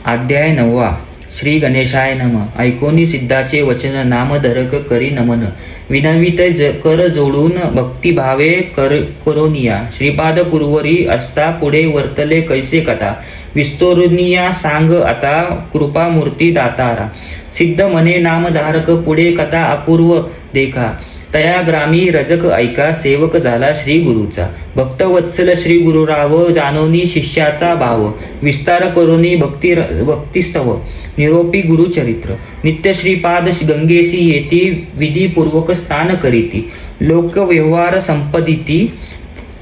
अध्याय 9. श्री गणेशाय नम. ऐकोनी सिद्धाचे वचन नामधरक करी नमन. विनवित कर जोडून भक्तिभावे करोनिया. श्रीपाद कुरवरी असता पुढे वर्तले कैसे कथा. विस्तोरुनिया सांग आता कृपामूर्ती दातारा. सिद्ध मने नामधारक पुढे कथा अपूर्व देखा. तया ग्रामी रजक ऐका सेवक झाला श्री गुरुचा. भक्तवत्सल श्री गुरुराव जानोनी शिष्याचा भाव. विस्तार करोनी भक्तिस्तव निरोपी गुरुचरित्र. नित्य श्रीपाद गंगेसी येती विधीपूर्वक स्नान करीती. लोक व्यवहार संपदिती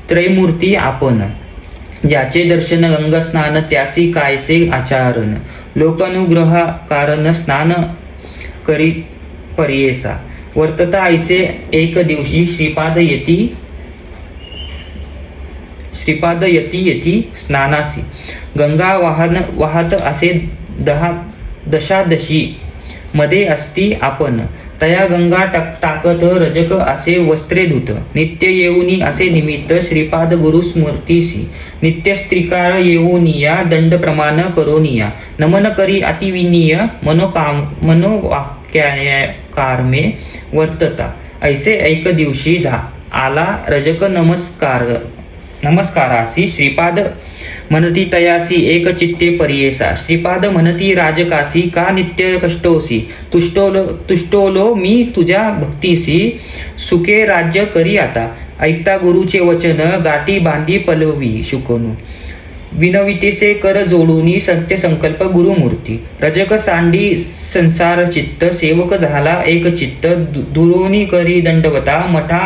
त्रैमूर्ती आपण. ज्याचे दर्शन गंगास्नान त्यासी कायसे आचरण. लोकानुग्रह कारण स्नान करी पर्येसा. वर्तता ऐसे एक दिवशी श्रीपाद यती स्नानासी. गंगा वाहत असे दशादशी मध्ये असती आपण. तया गंगा टाकत रजक असे वस्त्रे धुत. नित्य येऊनी असे निमित्त श्रीपाद गुरु स्मृतीसी. नित्य स्त्रीकाळ येऊनिया दंड प्रमाण करोनिया. नमन करी अतिविनीय मनोवाक्याकारमे वर्तता. ऐसे एक दिवशी आला रजक नमस्कारासी. श्रीपाद म्हणती तयासी एक चित्ते पर्येसा. श्रीपाद म्हणती राजकासी का नित्य कष्टोसी. तुष्टोलो मी तुझ्या भक्तीसी. सुखे राज्य करी आता. ऐकता गुरुचे वचन गाठी बांधी पलवी शुकनू. विनवितेसे कर जोडूनी सत्य संकल्प गुरुमूर्ती. रजक सांडी संसार चित्त. सेवक झाला एक चित्त. दुरोनी करी दंडवता. मठा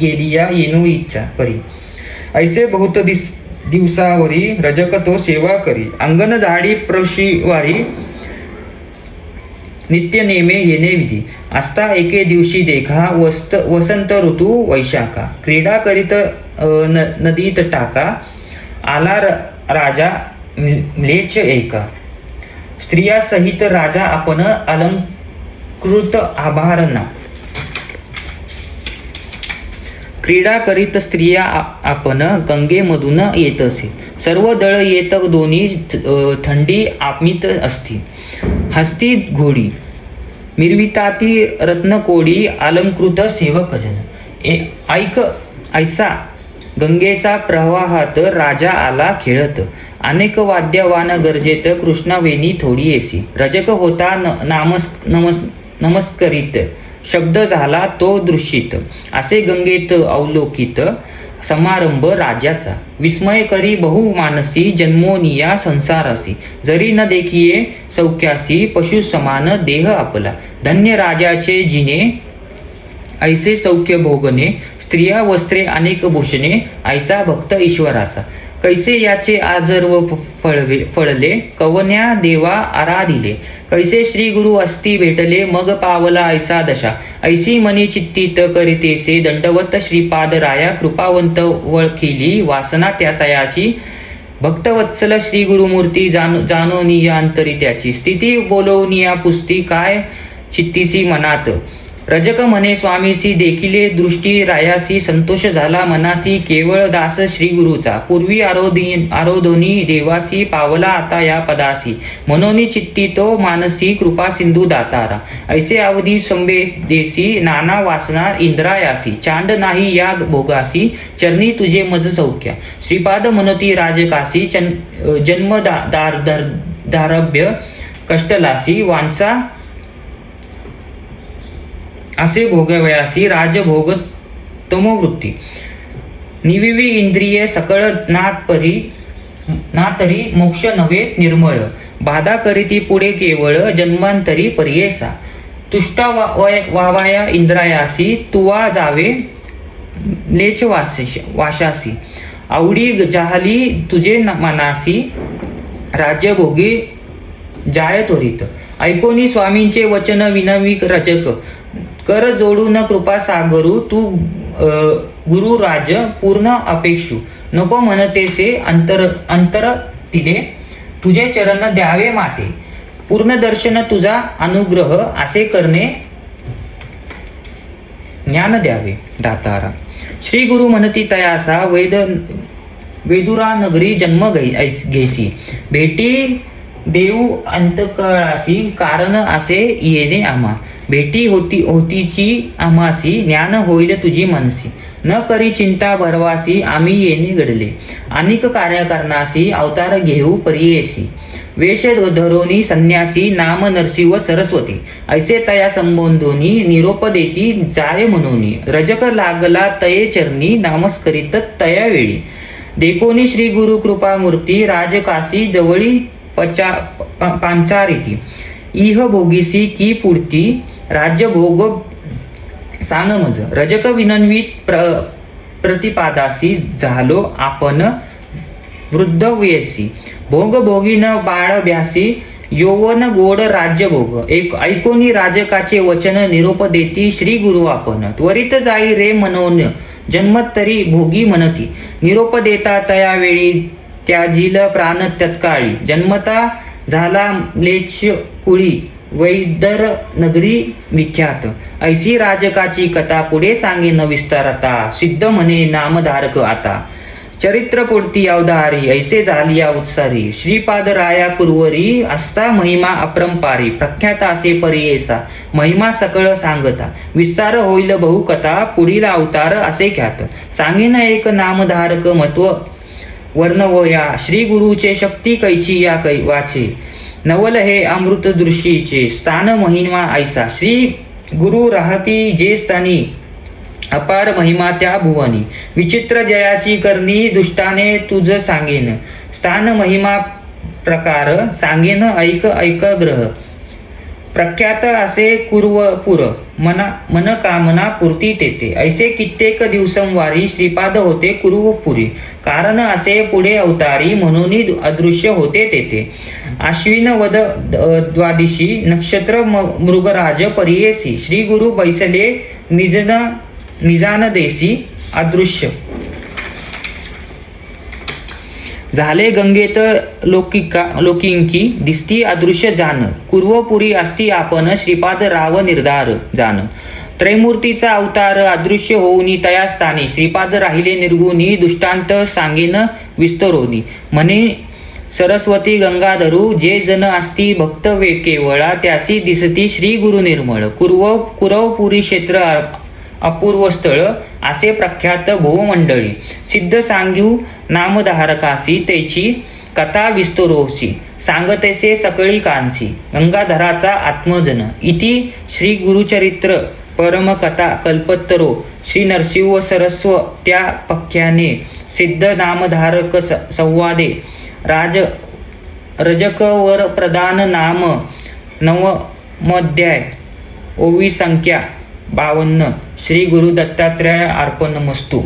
गेलिया येणू इच्छा परी. ऐसे बहुत दिवसावरी रजक तो सेवा करी. अंगण झाडी प्रशिवारी नित्य नेमे येणे विधी. असता एके दिवशी देखा वसंत ऋतू वैशाखा. क्रीडा करीत नदीत टाका. आला राजा म्लेच्छ एका. स्त्रिया सहित राजा आपण अलंकृत आभारणा. क्रीडा करीत स्त्रिया आपण गंगेमधून येत असे. सर्व दळ येत दोन्ही थंडी आत्मीत असती. हस्ती घोडी मिरविताती रत्नकोडी. अलंकृत सेवकजन. ऐक ऐसा गंगेचा प्रवाहात राजा आला खेळत. अनेक वाद्यवान गरजेत कृष्णावेणी थोडी येसी. रजक होता नमस्करित. शब्द झाला तो दृश्यित. असे गंगेत अवलोकित समारंभ राजाचा. विस्मय करी बहु मानसी. जन्मोनिया संसारासी. जरी न देखिये सौख्यासी. पशु समान देह आपला. धन्य राजाचे जिने ऐसे सौख्य भोगणे. स्त्रिया वस्त्रे अनेक भूषणे. ऐसा भक्त ईश्वराचा. कैसे याचे आजर्व फळले. कवन्या देवा आराधिले. कैसे श्री गुरु अस्ति भेटले. मग पावला ऐसा दशा. ऐसी मनी चित्तित करितेसे. दंडवत श्रीपाद राया. कृपावंत वळखिली वासना त्या तयाशी. भक्तवत्सल श्री गुरुमूर्ती जानोनिया अंतरी त्याची. स्थिती बोलवनिया पुस्ती काय चित्तीसी मनात. रजक म्हणे स्वामीसी देखिले दृष्टी रायासी. संतोष झाला मनासी केवळ दास श्री गुरुचा. पूर्वी आरोधोनी देवासी. पावला आता या पदासी. मनोनी चित्ती तो मानसी. कृपा सिंधू दातारा. ऐसे अवधी संवेदेसी. नाना वासना इंद्रायासी. चांड नाही या भोगासी. चरणी तुझे मज सौख्या. श्रीपाद म्हणती राजकासी. जन्म दारभ्य कष्टलासी. वांसा असे भोगवयासी. राजभोग तमोवृत्ती. निविवी इंद्रिये सकळ ना तरी मोक्ष नव्हे निर्मळ. बाधा करीती पुढे केवळ जन्मांतरी पर्येसा. तुष्टा वावाया इंद्रायासी. तुवा जावे लेच वाशासी. आवडी जाहली तुझे मनासी. राज्यभोगी जाय त्वरित. ऐकोनी स्वामींचे वचन विनवी रजक. कर जोडून कृपा सागरू. तू गुरु राज पूर्ण अपेक्षू. नको म्हणतेसे अंतर दिले. तुझे चरण द्यावे माते. पूर्ण दर्शन तुझा अनुग्रह. असे करणे ज्ञान द्यावे दातारा. श्री गुरु म्हणती तयासा. वेदुरा नगरी जन्म घेसी. भेटी देऊ अंतकळासी कारण असे येणे आम्हा. भेटी होतीची आम्हासी ज्ञान होईल तुझी मनसी. न करी चिंता भरवासी आम्ही येणे घडले. अनेक कार्य करणासी अवतार घेऊ परियेसी. वेश धरोनी संन्यासी नाम नरसिंह सरस्वती. ऐसे तया संबोधोनी निरोप देती जाय म्हणूनी. रजक लागला तये चरणी नामस्करित तया वेळी. देखोनी श्री गुरु कृपा मूर्ती राजकासी जवळी पांचारिती. इह भोगीसी की पुढती राज्य भोग सांगमज. रजक विनन्वित प्रतिपादासी झालो आपण वृद्ध वयसी. भोग भोगीन बाळ भ्यासी यौवन गोड राज्य भोग. ऐकोनी राजकाचे वचन निरोप देती श्री गुरु आपण. त्वरित जाई रे मनोन जन्मत तरी भोगी म्हणती. निरोप देता तया वेळी त्याजील प्राण तत्काळी. जन्मता झाला म्लेच्छ कुळी वैदर नगरी विख्यात. ऐसी राजकाची कथा पुढे सांगेन विस्तारता. सिद्ध म्हणे नामधारक आता. चरित्र पुढती अवधारी ऐसे झालिया उत्सारी. श्रीपाद राया कुरवरी असता महिमा अपरंपारी. प्रख्यात असे परियेसा महिमा सकळ सांगता. विस्तार होईल बहुकथा पुढील अवतार असे ख्यात. सांगेन एक नामधारक महत्व वर्णवया. श्री गुरुचे शक्ती कैची या वाचे. नवल हे अमृत दृष्टीचे स्थान महिमा ऐसा. श्री गुरु राहती जे स्थानी अपार महिमा त्या भुवनी. विचित्र जयाची करणी दुष्टाने तुझ सांगेन. स्थान महिमा प्रकार सांगेन ऐक ग्रह. प्रख्यात असे कुरवपुर मन कामना पूर्ती तेथे. ऐसे कित्येक दिवसंवारी श्रीपाद होते कुरवपुरी. कारण असे पुढे अवतारी म्हणून अदृश्य होते तेथे. आश्विन वद द्वादिशी नक्षत्र मृगराज परियेसी. श्री गुरु बैसले निजान देसी अदृश्य. झाले गंगेत लोकिंकी दिसती अदृश्य जान. कुरवपुरी असती आपण श्रीपाद राव निर्धार जान. त्रैमूर्तीचा अवतार अदृश्य होऊनी तया स्थानी. श्रीपाद राहिले निर्गुणी दुष्टांत सांगेन विस्तरोनी. म्हणे सरस्वती गंगाधरू जे जन असती भक्त केवळा. त्यासी दिसती श्री गुरु निर्मळ. कुरवपुरी क्षेत्र अपूर्व स्थळ असे प्रख्यात भुवमंडळी. सिद्ध सांगू नामधारकासी त्याची कथा विस्तरोसी. सांगतेसे सकळी कांसी. गंगाधराचा आत्मजन इति श्री गुरुचरित्र परमकथा कल्पतरो. श्री नरसिंह सरस्व त्या पख्याने. सिद्ध नामधारक संवादे. रजक वर प्रदान नाम नवमोध्याय. ओवी संख्या 52. श्री गुरु दत्तात्रय अर्पणमस्तु.